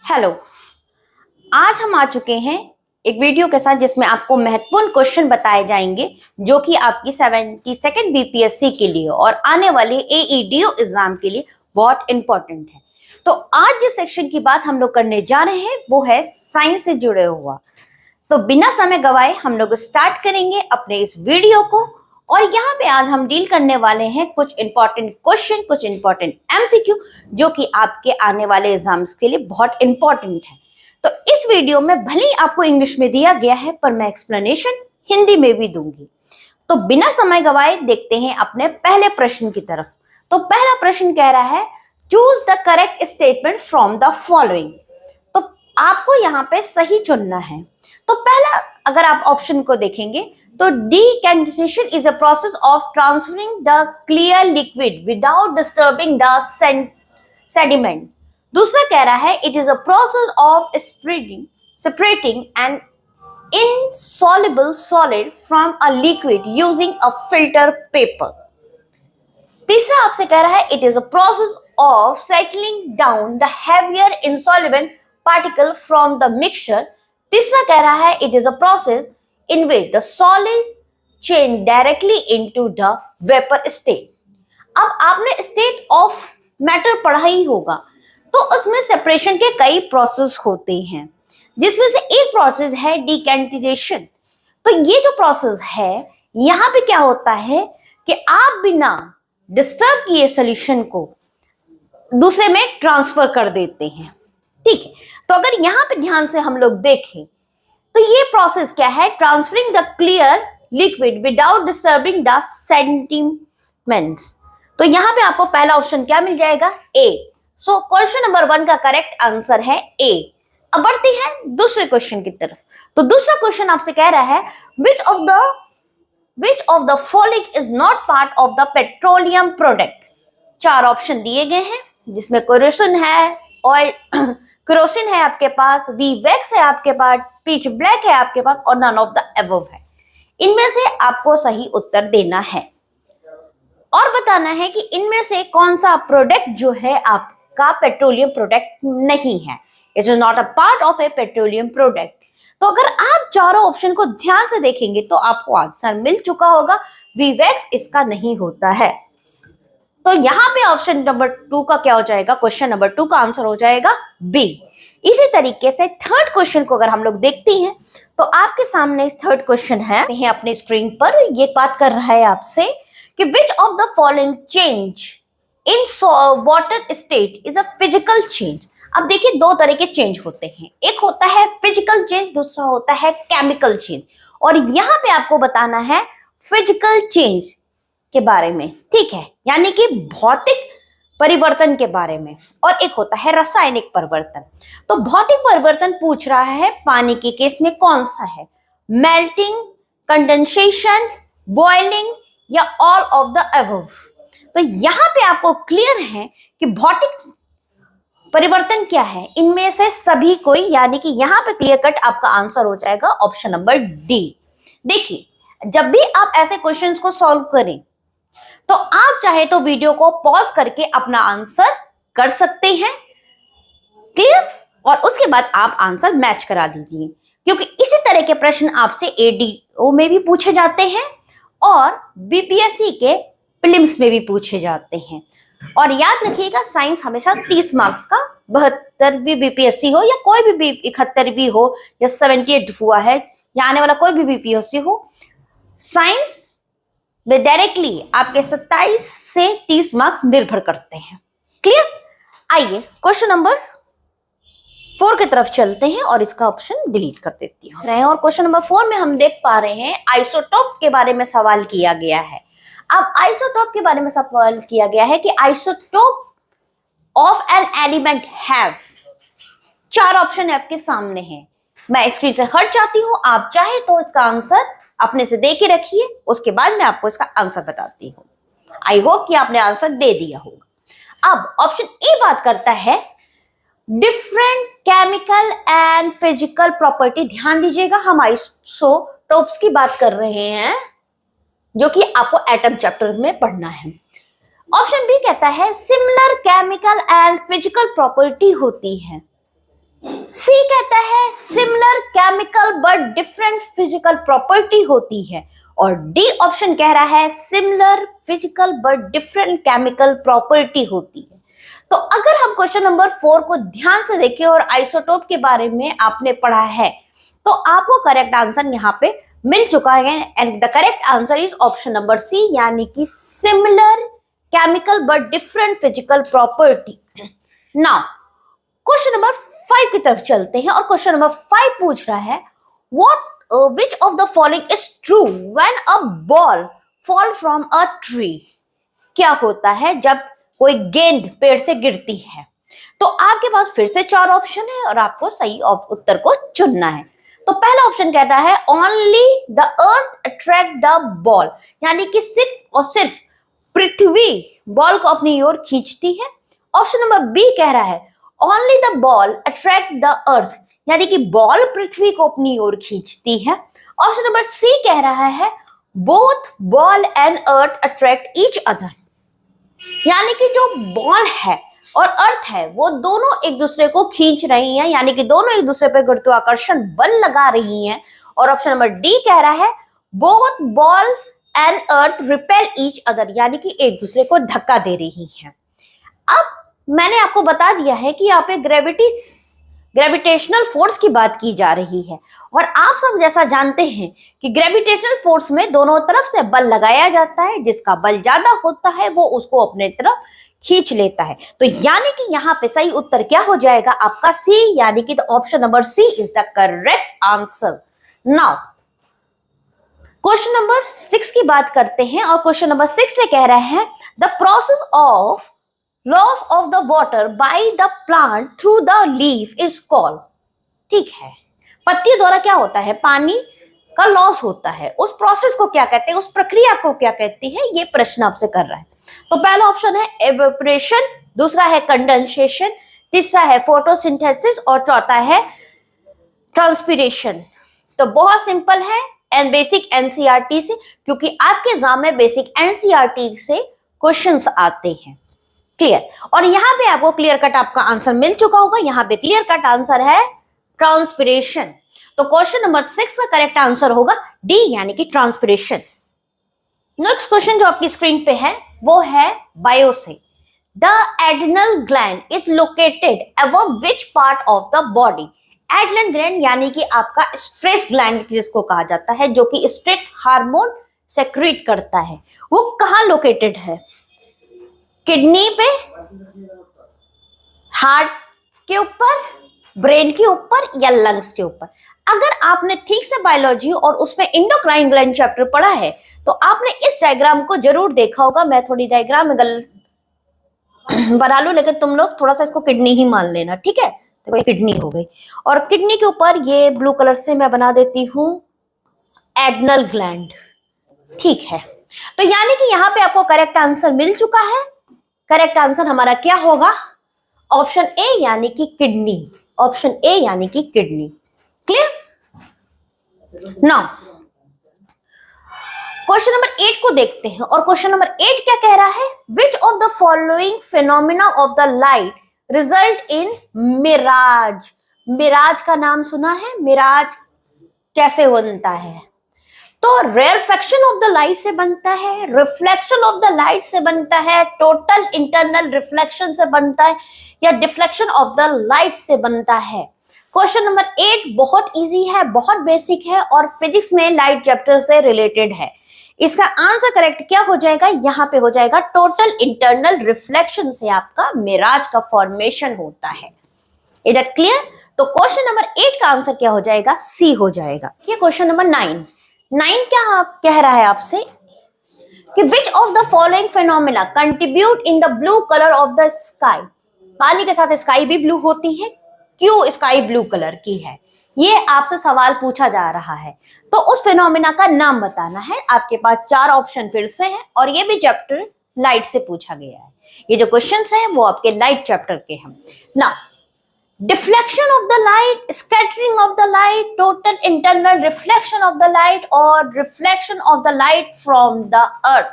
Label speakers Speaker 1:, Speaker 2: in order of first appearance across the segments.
Speaker 1: Hello. आज हम आ चुके हैं एक वीडियो के साथ जिसमें आपको महत्वपूर्ण क्वेश्चन बताए जाएंगे जो कि आपकी 72nd बीपीएससी के लिए और आने वाले एईडीओ एग्जाम के लिए बहुत इंपॉर्टेंट है। तो आज जिस सेक्शन की बात हम लोग करने जा रहे हैं वो है साइंस से जुड़े हुआ। तो बिना समय गवाए हम लोग स्टार्ट करेंगे अपने इस वीडियो को। और यहाँ पे आज हम डील करने वाले हैं कुछ इंपॉर्टेंट क्वेश्चन, कुछ इंपॉर्टेंट एमसीक्यू जो कि आपके आने वाले एग्जाम्स के लिए बहुत इंपॉर्टेंट है। तो इस वीडियो में भले ही आपको इंग्लिश में दिया गया है पर मैं एक्सप्लेनेशन हिंदी में भी दूंगी। तो बिना समय गवाए देखते हैं अपने पहले प्रश्न की तरफ। तो पहला प्रश्न कह रहा है choose the correct statement from the following. तो आपको यहाँ पे सही चुनना है। तो पहला अगर आप ऑप्शन को देखेंगे तो decantation is a process of transferring the clear liquid without disturbing the sediment। दूसरा कह रहा है it is a process of separating an insoluble solid from a liquid using a filter paper। तीसरा आपसे कह रहा है it is a process of settling down the heavier insoluble particle from the mixture। तीसरा कह रहा है it is a process in which the solid change directly into the vapor state। अब आपने state of matter पढ़ा ही होगा तो उसमें सेपरेशन के कई प्रोसेस होते हैं जिसमें से एक प्रोसेस है डिकेंटेशन। तो ये जो प्रोसेस है यहाँ पे क्या होता है कि आप बिना डिस्टर्ब किए सॉल्यूशन को दूसरे में ट्रांसफर कर देते हैं। ठीक है, तो अगर यहाँ पे ध्यान से हम लोग देखें तो ये प्रोसेस क्या है, transferring the clear liquid without disturbing the sediments. तो यहाँ पे आपको पहला ऑप्शन क्या मिल जाएगा, ए। सो क्वेश्चन नंबर 1 का करेक्ट आंसर है ए। अब बढ़ते हैं दूसरे क्वेश्चन की तरफ। तो दूसरा क्वेश्चन आपसे कह रहा है which of the following is not part of the petroleum product। 4 option दिए गए हैं जिसमें केरोसिन है, ऑयल केरोसिन है आपके पास, वी वैक्स है आपके पास, पिच ब्लैक है आपके पास और नन ऑफ द अबव है। इनमें से आपको सही उत्तर देना है और बताना है कि इनमें से कौन सा प्रोडक्ट जो है आपका पेट्रोलियम प्रोडक्ट नहीं है। It is not a part of A petroleum product. तो अगर आप चारों ऑप्शन को ध्यान से देखेंगे तो आपको आंसर मिल चुका होगा, वी वैक्स इसका नहीं होता है। तो यहाँ पे ऑप्शन नंबर 2 का क्या हो जाएगा, क्वेश्चन नंबर 2 का आंसर हो जाएगा बी। इसी तरीके से थर्ड क्वेश्चन को अगर हम लोग देखते हैं तो आपके सामने थर्ड क्वेश्चन है अपने स्क्रीन पर। ये बात कर रहा है आपसे कि विच of the following change in water state is a physical change. अब देखिए दो तरह के चेंज होते हैं, एक होता है फिजिकल चेंज, दूसरा होता है केमिकल चेंज। और यहाँ पे आपको बताना है फिजिकल चेंज के बारे में, ठीक है, यानी कि भौतिक परिवर्तन के बारे में, और एक होता है रासायनिक परिवर्तन। तो भौतिक परिवर्तन पूछ रहा है पानी के केस में कौन सा है, मेल्टिंग, कंडेंसेशन, बॉइलिंग या ऑल ऑफ द अबव। तो यहाँ पे आपको क्लियर है कि भौतिक परिवर्तन क्या है, इनमें से सभी कोई, यानी कि यहाँ पे क्लियर कट आपका आंसर हो जाएगा ऑप्शन नंबर डी। देखिए जब भी आप ऐसे क्वेश्चंस को सॉल्व करें तो आप चाहे तो वीडियो को पॉज करके अपना आंसर कर सकते हैं, क्लियर, और उसके बाद आप आंसर मैच करा लीजिए क्योंकि इसी तरह के प्रश्न आपसे एडीओ में भी पूछे जाते हैं और बीपीएससी के प्रीलिम्स में भी पूछे जाते हैं। और याद रखिएगा साइंस हमेशा 30 मार्क्स का, 72वीं बीपीएससी हो या कोई भी 71वीं हो या 78 हुआ है या आने वाला कोई भी बीपीएससी हो, साइंस में डायरेक्टली आपके 27 से 30 मार्क्स निर्भर करते हैं। क्लियर। आइए क्वेश्चन नंबर 4 की तरफ चलते हैं और इसका ऑप्शन डिलीट कर देती हूँ। और क्वेश्चन नंबर 4 में हम देख पा रहे हैं आइसोटोप के बारे में सवाल किया गया है। अब आइसोटोप के बारे में सवाल किया गया है कि isotope of an element have. 4 option आपके सामने हैं, मैं स्क्रीन से हट जाती हूँ, आप चाहे तो इसका आंसर अपने से दे के रखिए, उसके बाद मैं आपको इसका आंसर बताती हूँ। आई होप कि आपने आंसर दे दिया होगा। अब ऑप्शन ए बात करता है different chemical and physical property. ध्यान दीजिएगा हम आइसोटोप्स की बात कर रहे हैं जो कि आपको एटम चैप्टर में पढ़ना है। ऑप्शन बी कहता है similar chemical and physical property होती है। सी कहता है similar chemical but different physical property होती है, और डी ऑप्शन कह रहा है similar physical but different chemical property होती है। तो अगर हम क्वेश्चन नंबर 4 को ध्यान से देखें और आइसोटोप के बारे में आपने पढ़ा है, तो आपको करेक्ट आंसर यहाँ पे मिल चुका है, and the correct answer is option number C, यानी कि similar chemical but different physical property. Now question number 5 की तरफ चलते हैं, और क्वेश्चन नंबर 5 पूछ रहा है which of the following is true when a ball fall from a tree? क्या होता है जब कोई गेंद पेड़ से गिरती है? तो आपके पास फिर से 4 ऑप्शन है और आपको सही उत्तर को चुनना है। तो पहला ऑप्शन कहता है only the earth attract the ball, यानी कि सिर्फ और सिर्फ पृथ्वी बॉल को अपनी ओर खींचती है। ऑप्शन नंबर बी कह रहा है only the ball attract the earth, यानी कि बॉल पृथ्वी को अपनी ओर खींचती है। ऑप्शन नंबर सी कह रहा है both ball and earth attract each other, यानी कि जो बॉल है और अर्थ है वो दोनों एक दूसरे को खींच रही हैं, यानी कि दोनों एक दूसरे पर गुरुत्वाकर्षण बल लगा रही हैं। और ऑप्शन नंबर डी कह रहा है both ball and earth repel each other, यानी कि एक दूसरे को धक्का दे रही हैं। अब मैंने आपको बता दिया है कि यहाँ पे ग्रेविटेशनल फोर्स की बात की जा रही है, और आप सब जैसा जानते हैं कि ग्रेविटेशनल फोर्स में दोनों तरफ से बल लगाया जाता है, जिसका बल ज्यादा होता है वो उसको अपने तरफ खींच लेता है। तो यानी कि यहाँ पे सही उत्तर क्या हो जाएगा आपका सी, यानी कि option number C is the correct answer. Now question number 6 की बात करते हैं, और क्वेश्चन नंबर 6 में कह रहे हैं the process of loss of the water by the plant through the leaf is called. ठीक है, पत्ती द्वारा क्या होता है, पानी का लॉस होता है, उस प्रोसेस को क्या कहते हैं, उस प्रक्रिया को क्या कहती है, ये प्रश्न आपसे कर रहा है। तो पहला ऑप्शन है एवेपोरेशन, दूसरा है कंडेंसेशन, तीसरा है फोटोसिंथेसिस, और चौथा है ट्रांसपिरेशन। तो बहुत सिंपल है एंड बेसिक एनसीईआरटी से, क्योंकि आपके एग्जाम में बेसिक एनसीईआरटी से क्वेश्चंस आते हैं। क्लियर, और यहाँ पे आपको क्लियर कट आपका आंसर मिल चुका होगा। यहाँ पे क्लियर कट आंसर है ट्रांसपिरेशन। तो क्वेश्चन नंबर 6 का करेक्ट आंसर होगा डी, यानी कि ट्रांसपिरेशन। नेक्स्ट क्वेश्चन जो आपकी स्क्रीन पे है वो है बायो से। The adrenal gland is located above which part of the body? Adrenal gland यानी कि आपका स्ट्रेस ग्लैंड जिसको कहा जाता है, जो कि स्ट्रेस हार्मोन सेक्रेट करता है, वो कहाँ लोकेटेड है? किडनी पे, हार्ट के ऊपर, ब्रेन के ऊपर, या लंग्स के ऊपर? अगर आपने ठीक से बायोलॉजी और उसमें एंडोक्राइन ग्लैंड चैप्टर पढ़ा है तो आपने इस डायग्राम को जरूर देखा होगा। मैं थोड़ी डायग्राम में गलत बना लूं, लेकिन तुम लोग थोड़ा सा इसको किडनी ही मान लेना, ठीक है? देखो ये किडनी हो गई, और किडनी के ऊपर ये ब्लू कलर से मैं बना देती हूं एड्रिनल ग्लैंड। ठीक है, तो यानी कि यहाँ पे आपको करेक्ट आंसर मिल चुका है। करेक्ट आंसर हमारा क्या होगा? ऑप्शन ए, यानी कि किडनी। ऑप्शन ए यानी कि kidney. Clear? Now question number 8 को देखते हैं, और क्वेश्चन नंबर 8 क्या कह रहा है? Which of the following phenomena of the light result in mirage? Mirage का नाम सुना है? मिराज कैसे बनता है? तो रेयरफेक्शन ऑफ द लाइट से बनता है, रिफ्लेक्शन ऑफ द लाइट से बनता है, टोटल इंटरनल रिफ्लेक्शन से बनता है, या डिफ्लेक्शन ऑफ द लाइट से बनता है। क्वेश्चन नंबर 8 बहुत इजी है, बहुत बेसिक है, और फिजिक्स में लाइट चैप्टर से रिलेटेड है। इसका आंसर करेक्ट क्या हो जाएगा? यहाँ पे हो जाएगा टोटल इंटरनल रिफ्लेक्शन से आपका मिराज का फॉर्मेशन होता है। Is that clear? तो क्वेश्चन नंबर 8 का आंसर क्या हो जाएगा? सी हो जाएगा। ये क्वेश्चन नंबर 9 क्या आप कह रहा है आपसे कि विच of the following phenomena contribute in the blue colour of the sky? पानी के साथ स्काई भी ब्लू होती है, क्यों स्काई ब्लू कलर की है? ये आपसे सवाल पूछा जा रहा है, तो उस फिनोमिना का नाम बताना है। आपके पास 4 ऑप्शन फिर से हैं, और ये भी चैप्टर लाइट से पूछा गया है। ये जो क्वेश्चंस हैं वो आपके लाइट चैप्टर के हैं। Now deflection of the light, scattering of the light, total internal reflection of the light, और reflection of the light from the earth.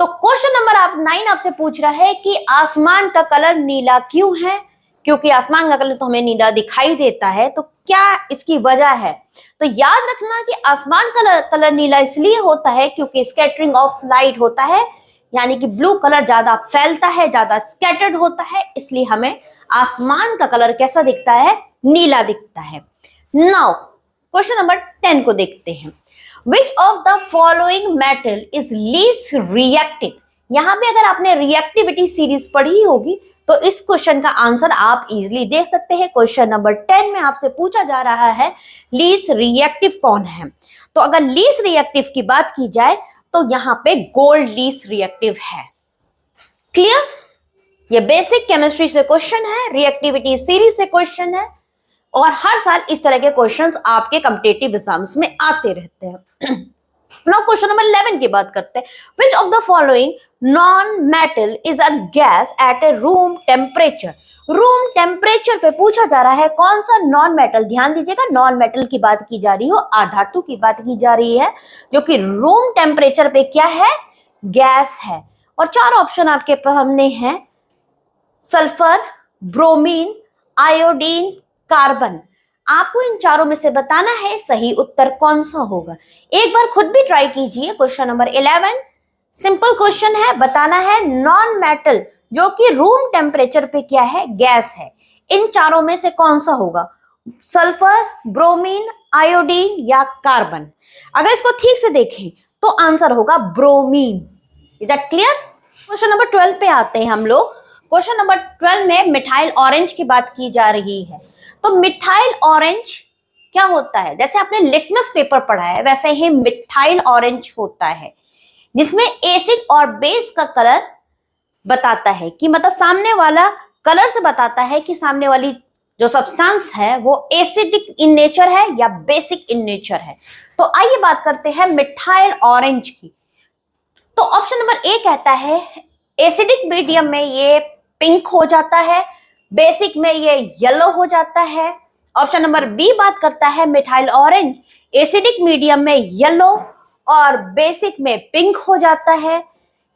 Speaker 1: तो क्वेश्चन नंबर 9 आपसे पूछ रहा है कि आसमान का कलर नीला क्यों है? क्योंकि आसमान का कलर तो हमें नीला दिखाई देता है, तो क्या इसकी वजह है? तो याद रखना कि आसमान का कलर नीला इसलिए होता है क्योंकि स्कैटरिंग ऑफ लाइट होता है, यानी कि ब्लू कलर ज्यादा फैलता है, ज्यादा स्कैटर्ड होता है, इसलिए हमें आसमान का कलर कैसा दिखता है? नीला दिखता है। नाउ क्वेश्चन नंबर 10 को देखते हैं। Which of the following metal is least reactive? यहां पे अगर आपने रिएक्टिविटी सीरीज पढ़ी होगी तो इस क्वेश्चन का आंसर आप इजीली दे सकते हैं। क्वेश्चन नंबर 10 में आपसे पूछा जा रहा है लीस्ट रिएक्टिव कौन है। तो अगर लीस्ट रिएक्टिव की बात की जाए तो यहां पे गोल्ड लीस्ट रिएक्टिव है। क्लियर? ये बेसिक केमिस्ट्री से क्वेश्चन है, रिएक्टिविटी सीरीज से क्वेश्चन है, और हर साल इस तरह के क्वेश्चंस आपके कॉम्पिटिटिव एग्जाम्स में आते रहते हैं। नाउ क्वेश्चन नंबर 11 की बात करते हैं। Which of the following non-metal is a gas at a room temperature? Room temperature पे पूछा जा रहा है कौन सा नॉन मेटल, ध्यान दीजिएगा नॉन मेटल की बात की जा रही हो, अधातु की बात की जा रही है, जो कि रूम टेम्परेचर पे क्या है? गैस है। और चार ऑप्शन आपके सामने हैं, सल्फर, ब्रोमीन, आयोडीन, कार्बन। आपको इन चारों में से बताना है सही उत्तर कौन सा होगा। एक बार खुद भी ट्राई कीजिए। क्वेश्चन नंबर 11 सिंपल क्वेश्चन है, बताना है नॉन मेटल जो कि रूम टेम्परेचर पे क्या है? गैस है। इन चारों में से कौन सा होगा? सल्फर, ब्रोमीन, आयोडीन या कार्बन? अगर इसको ठीक से देखें तो आंसर होगा bromine. Is that clear? Question number 12 पे आते हैं हम लोग। क्वेश्चन नंबर 12 में मिथाइल ऑरेंज की बात की जा रही है। तो मिथाइल ऑरेंज क्या होता है? जैसे आपने लिटमस पेपर पढ़ा है वैसे ही मिथाइल ऑरेंज होता है, जिसमें एसिड और बेस का कलर बताता है कि मतलब सामने वाला कलर से बताता है कि सामने वाली जो सब्सटेंस है वो एसिडिक इन नेचर है या बेसिक इन नेचर है। तो आइए बात करते हैं मिथाइल ऑरेंज की। तो ऑप्शन नंबर ए कहता है एसिडिक मीडियम में ये पिंक हो जाता है, बेसिक में ये येलो हो जाता है। ऑप्शन नंबर बी बात करता है मिथाइल ऑरेंज एसिडिक मीडियम में येलो और बेसिक में पिंक हो जाता है।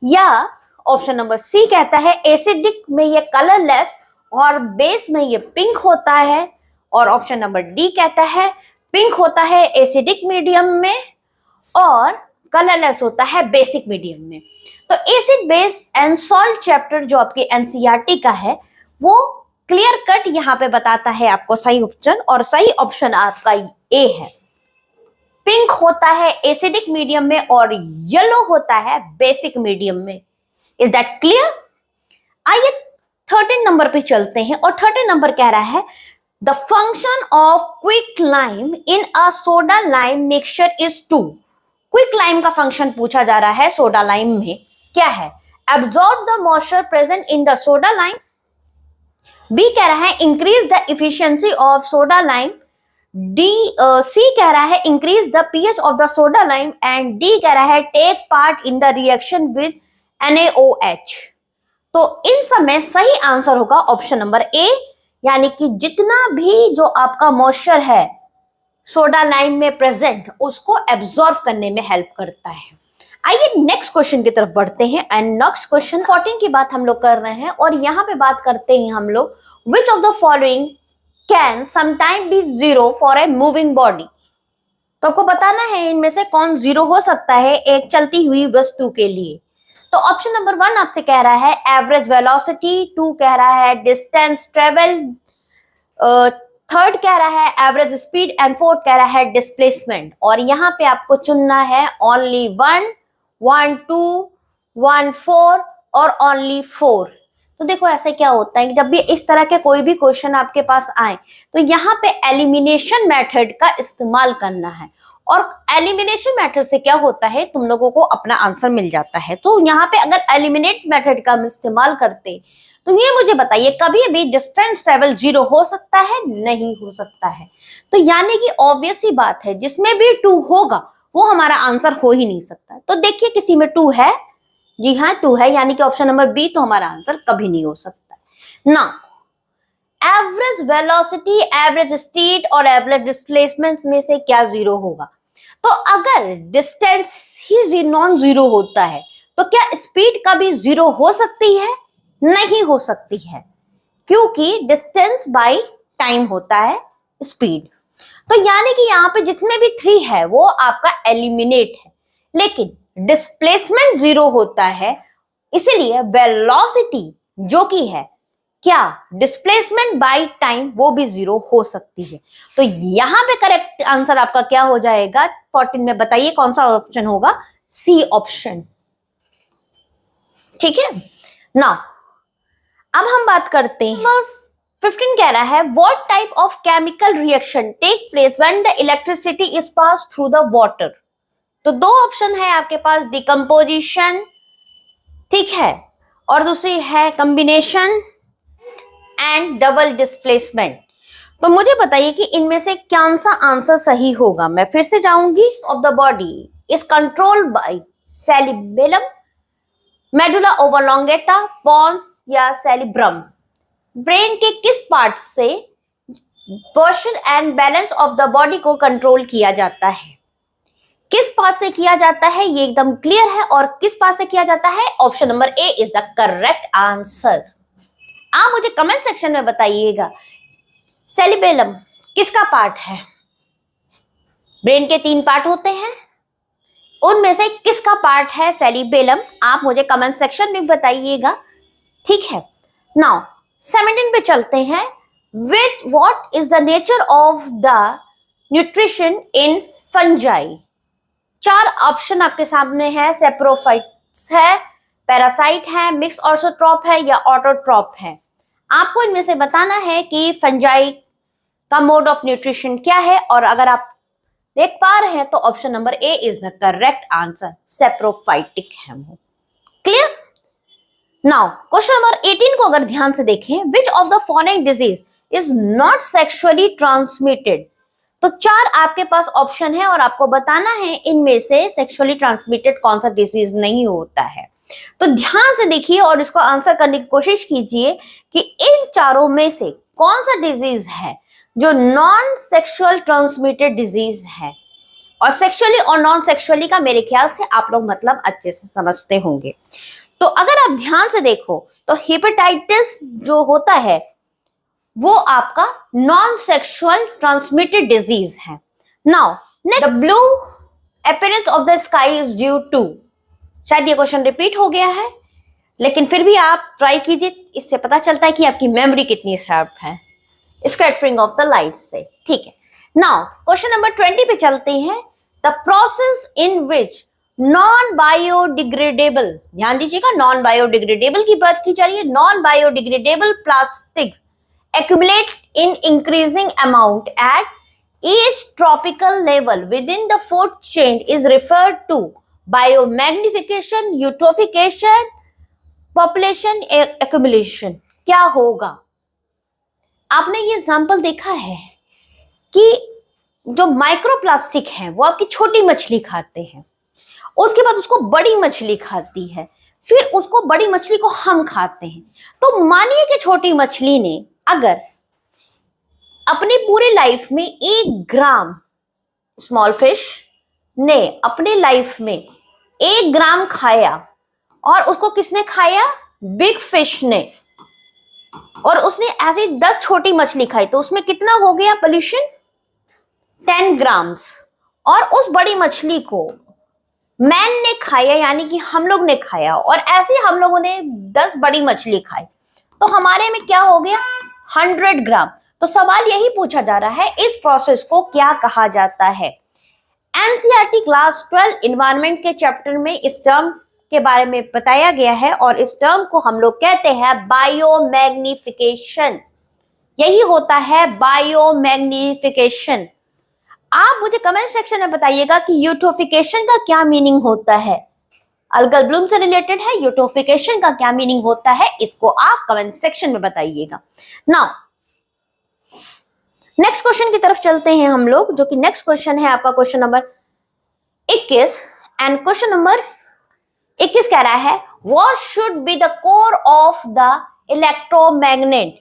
Speaker 1: या ऑप्शन नंबर सी कहता है एसिडिक में ये कलरलेस और बेस में ये पिंक होता है। और ऑप्शन नंबर डी कहता है पिंक होता है एसिडिक मीडियम में और कलरलेस होता है बेसिक मीडियम में। तो acid base and salt chapter जो आपके एनसीईआरटी का है वो क्लियर कट यहाँ पे बताता है आपको सही ऑप्शन, और सही ऑप्शन आपका ए है। पिंक होता है एसिडिक मीडियम में और येलो होता है बेसिक मीडियम में। Is that clear? आइए 13 नंबर पे चलते हैं और 13 नंबर कह रहा है the function of quick lime in a soda lime mixture is to. Quick lime का फंक्शन पूछा जा रहा है सोडा लाइम में, क्या है? Absorb the moisture present in the soda lime. B कह रहा है increase the efficiency of soda lime. C कह रहा है increase the pH of the soda lime and D कह रहा है take part in the reaction with NaOH। तो इन सब में सही आंसर होगा ऑप्शन नंबर ए, यानी कि जितना भी जो आपका मॉइस्चर है सोडा लाइम में प्रेजेंट उसको एब्जॉर्ब करने में हेल्प करता है। आइए नेक्स्ट क्वेश्चन की तरफ बढ़ते हैं एंड नेक्स्ट क्वेश्चन 14 की बात हम लोग कर रहे हैं और यहाँ पे बात करते हैं हम लोग which of the following can sometime be zero for a moving body. तो आपको बताना है इनमें से कौन जीरो हो सकता है एक चलती हुई वस्तु के लिए। तो ऑप्शन नंबर 1 आपसे कह रहा है एवरेज वेलोसिटी, 2 कह रहा है डिस्टेंस ट्रेवल, थर्ड कह रहा है एवरेज स्पीड एंड फोर्थ कह रहा है डिस्प्लेसमेंट। और यहाँ पे आपको चुनना है ओनली 1, 1, 2, 1, 4 और ओनली 4। तो देखो ऐसे क्या होता है कि जब भी इस तरह के कोई भी क्वेश्चन आपके पास आए तो यहाँ पे एलिमिनेशन मेथड का इस्तेमाल करना है, और एलिमिनेशन मेथड से क्या होता है तुम लोगों को अपना आंसर मिल जाता है। तो यहाँ पे अगर एलिमिनेट मेथड का हम इस्तेमाल करते तो ये मुझे बताइए कभी भी डिस्टेंस ट्रेवल जीरो हो सकता है? नहीं हो सकता है। तो यानी कि ऑब्वियस ही बात है जिसमें भी 2 होगा वो हमारा आंसर हो ही नहीं सकता। तो देखिए किसी में 2 है, जी हाँ 2 है, यानी कि ऑप्शन नंबर बी तो हमारा आंसर कभी नहीं हो सकता। ना एवरेज वेलोसिटी, एवरेज स्पीड और एवरेज डिस्प्लेसमेंट में से क्या जीरो होगा? तो अगर डिस्टेंस ही नॉन जीरो होता है तो क्या स्पीड कभी जीरो हो सकती है? नहीं हो सकती है। क्योंकि डिस्टेंस बाय टाइम होता है स्पीड। तो यानी कि यहाँ पे जितने भी 3 है वो आपका एलिमिनेट है, लेकिन डिस्प्लेसमेंट 0 होता है, इसीलिए वेलोसिटी जो कि है क्या डिस्प्लेसमेंट बाय टाइम वो भी 0 हो सकती है। तो यहां पे करेक्ट आंसर आपका क्या हो जाएगा 14 में, बताइए कौन सा ऑप्शन होगा? C option. ठीक है ना। अब हम बात करते हैं, नंबर 15 कह रहा है what type of chemical reaction take place when the electricity is pass through the water. तो 2 ऑप्शन है आपके पास, डिकम्पोजिशन, ठीक है, और दूसरी है कॉम्बिनेशन एंड डबल डिस्प्लेसमेंट। तो मुझे बताइए कि इनमें से कौन सा आंसर सही होगा। मैं फिर से जाऊंगी। Of the body is controlled by cerebellum, medulla oblongata, pons या सेरिब्रम। ब्रेन के किस पार्ट से portion and balance of the body को कंट्रोल किया जाता है? किस पार्ट से किया जाता है ये एकदम क्लियर है, और किस पार्ट से किया जाता है? Option number A is the correct answer. आप मुझे कमेंट सेक्शन में बताइएगा सेरिबेलम किसका पार्ट है? ब्रेन के 3 पार्ट होते हैं, उनमें से किसका पार्ट है सेरिबेलम? आप मुझे कमेंट सेक्शन में बताइएगा। ठीक है, नाउ 17 पे चलते हैं। With what is the nature of the nutrition in fungi? 4 option आपके सामने है, सेप्रोफाइट्स है, पैरासाइट है, मिक्स ऑर्थोट्रॉप है या ऑटोट्रॉप है। आपको इनमें से बताना है कि फंजाई का मोड ऑफ न्यूट्रिशन क्या है, और अगर आप देख पा रहे हैं तो option number A is the correct answer, saprophytic है वो। क्लियर? नाउ क्वेश्चन नंबर 18 को अगर ध्यान से देखें, विच of the following disease is not sexually transmitted? तो 4 आपके पास ऑप्शन है और आपको बताना है इनमें से सेक्सुअली ट्रांसमिटेड कौन सा डिजीज नहीं होता है। तो ध्यान से देखिए और इसको आंसर करने की कोशिश कीजिए कि इन चारों में से कौन सा डिजीज है जो नॉन सेक्सुअल ट्रांसमिटेड डिजीज है। और सेक्सुअली और नॉन सेक्सुअली का मेरे ख्याल से आप लोग मतलब अच्छे से समझते होंगे। तो अगर आप ध्यान से देखो तो हेपेटाइटिस जो होता है वो आपका नॉन सेक्सुअल ट्रांसमिटेड डिजीज है। Now next, the blue appearance of the sky is due to. शायद ये क्वेश्चन रिपीट हो गया है, लेकिन फिर भी आप ट्राई कीजिए, इससे पता चलता है कि आपकी मेमोरी कितनी शार्प है स्कैटरिंग ऑफ द लाइट से। ठीक है, नाउ क्वेश्चन नंबर 20 पे चलते हैं। The process in which non biodegradable, ध्यान दीजिएगा नॉन बायोडिग्रेडेबल की बात की जा रही है, non biodegradable plastic accumulate in increasing amount at each tropical level within the food chain is referred to biomagnification, eutrophication, population accumulation। क्या होगा? आपने ये एग्जाम्पल देखा है कि जो माइक्रोप्लास्टिक है वो आपकी छोटी मछली खाते हैं, उसके बाद उसको बड़ी मछली खाती है, फिर उसको बड़ी मछली को हम खाते हैं। तो मानिए कि छोटी मछली ने अगर अपनी पूरी लाइफ में 1 ग्राम, स्मॉल फिश ने अपनी लाइफ में 1 ग्राम खाया, और उसको किसने खाया? बिग फिश ने, और उसने ऐसी 10 छोटी मछली खाई, तो उसमें कितना हो गया पोल्यूशन? 10 ग्राम्स। और उस बड़ी मछली को मैन ने खाया, यानी कि हम लोग ने खाया, और ऐसे हम लोगों ने 10 बड़ी मछली खाई, तो हमारे में क्या हो गया? 100 ग्राम। तो सवाल यही पूछा जा रहा है, इस प्रोसेस को क्या कहा जाता है? एनसीईआरटी क्लास 12 इन्वायरमेंट के चैप्टर में इस टर्म के बारे में बताया गया है, और इस टर्म को हम लोग कहते हैं बायोमैग्निफिकेशन। यही होता है बायोमैग्निफिकेशन। आप मुझे कमेंट सेक्शन में बताइएगा कि यूट्रोफिकेशन का क्या मीनिंग होता है। अल्गल ब्लूम से रिलेटेड है, यूट्रोफिकेशन का क्या मीनिंग होता है, इसको आप कमेंट सेक्शन में बताइएगा। नाउ नेक्स्ट क्वेश्चन की तरफ चलते हैं हम लोग, जो कि नेक्स्ट क्वेश्चन है आपका question number 21। And question number 21 कह रहा है what should be the core of the electromagnet.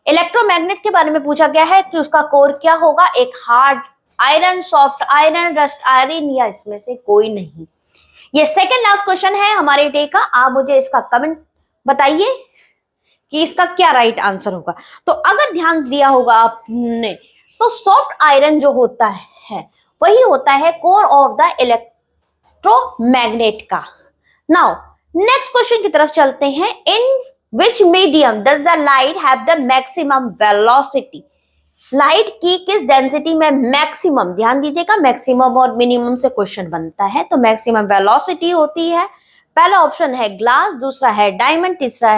Speaker 1: Electromagnet के बारे में पूछा गया है कि उसका कोर क्या होगा? एक hard iron, soft iron, rust iron, या इसमें से कोई नहीं। ये सेकंड लास्ट क्वेश्चन है हमारे डे का। आप मुझे इसका कमेंट बताइए कि इसका क्या राइट आंसर होगा। तो अगर ध्यान दिया होगा आपने तो सॉफ्ट आयरन जो होता है वही होता है कोर ऑफ द इलेक्ट्रोमैग्नेट का। नाउ नेक्स्ट क्वेश्चन की तरफ चलते हैं। In which medium does the light have the maximum velocity? Light की किस डेंसिटी में मैक्सिमम, ध्यान दीजिएगा मैक्सिमम और मिनिमम से क्वेश्चन बनता है, तो मैक्सिमम वेलोसिटी होती है। पहला ऑप्शन है ग्लास, दूसरा है डायमंड, तीसरा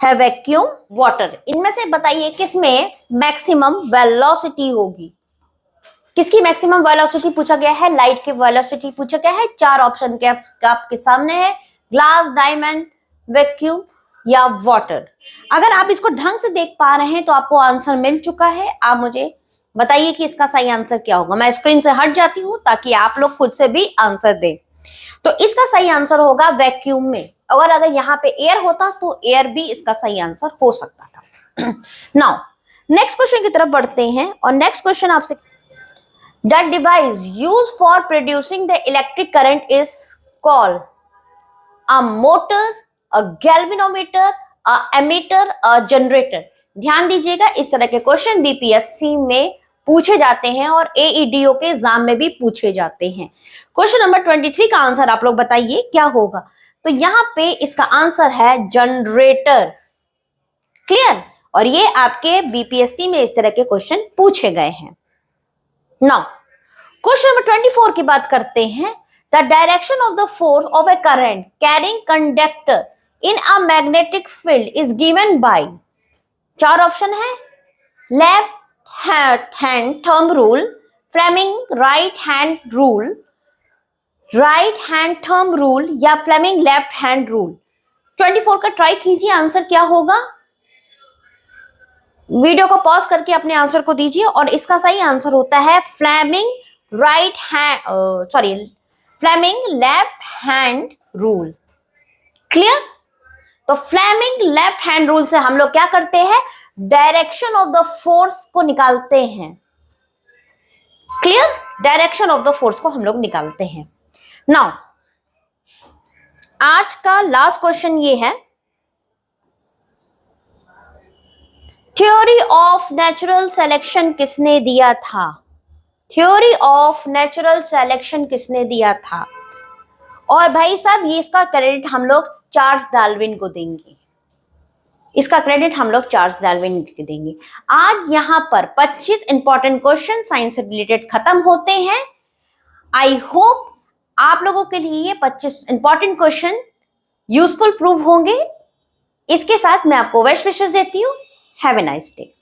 Speaker 1: है वैक्यूम, वाटर। इनमें से बताइए किसमें मैक्सिमम वेलोसिटी होगी? किसकी मैक्सिमम वेलोसिटी पूछा गया है? लाइट की वेलोसिटी पूछा गया है। चार ऑप्शन के आपके सामने है, ग्लास, डायमंड, वैक्यूम या वाटर। अगर आप इसको ढंग से देख पा रहे हैं तो आपको आंसर मिल चुका है। आप मुझे बताइए कि इसका सही आंसर क्या होगा। मैं स्क्रीन से हट जाती हूं ताकि आप लोग खुद से भी आंसर दें। तो इसका सही आंसर होगा वैक्यूम में। अगर यहाँ पे एयर होता तो एयर भी इसका सही आंसर हो सकता था। नाउ नेक्स्ट क्वेश्चन की तरफ बढ़ते हैं और नेक्स्ट क्वेश्चन आपसे, the device use for producing the electric current is called a motor, a galvanometer, a ammeter, a generator. ध्यान दीजिएगा इस तरह के क्वेश्चन बीपीएससी में पूछे जाते हैं और एईडीओ के एग्जाम में भी पूछे जाते हैं। क्वेश्चन नंबर 23 का आंसर आप लोग बताइए क्या होगा। तो यहां पे इसका आंसर है जनरेटर। क्लियर? और ये आपके बीपीएससी में इस तरह के क्वेश्चन पूछे गए हैं। नाउ क्वेश्चन नंबर 24 की बात करते हैं। The direction of the force of a current carrying conductor in a magnetic field is given by, चार ऑप्शन है, left hand thumb rule, Fleming right hand rule, right hand thumb rule या Fleming left hand rule. 24 का try कीजिए, answer क्या होगा। Video को pause करके अपने आंसर को दीजिए और इसका सही आंसर होता है Fleming right hand, sorry Fleming left hand rule. Clear? तो फ्लेमिंग लेफ्ट हैंड रूल से हम लोग क्या करते हैं, डायरेक्शन ऑफ द फोर्स को निकालते हैं। Clear? Direction of the force को हम लोग निकालते हैं। नाउ आज का लास्ट क्वेश्चन ये है, थ्योरी ऑफ नेचुरल सिलेक्शन किसने दिया था? थ्योरी ऑफ नेचुरल सिलेक्शन किसने दिया था? और भाई साहब ये इसका क्रेडिट हम लोग चार्ल्स डार्विन को देंगे। इसका क्रेडिट हम लोग चार्ल्स डार्विन को देंगे। आज यहां पर 25 इंपॉर्टेंट क्वेश्चन साइंस से रिलेटेड खत्म होते हैं। आई होप आप लोगों के लिए ये 25 इंपॉर्टेंट क्वेश्चन यूजफुल प्रूव होंगे। इसके साथ मैं आपको बेस्ट विशेस देती हूँ। Have a nice day.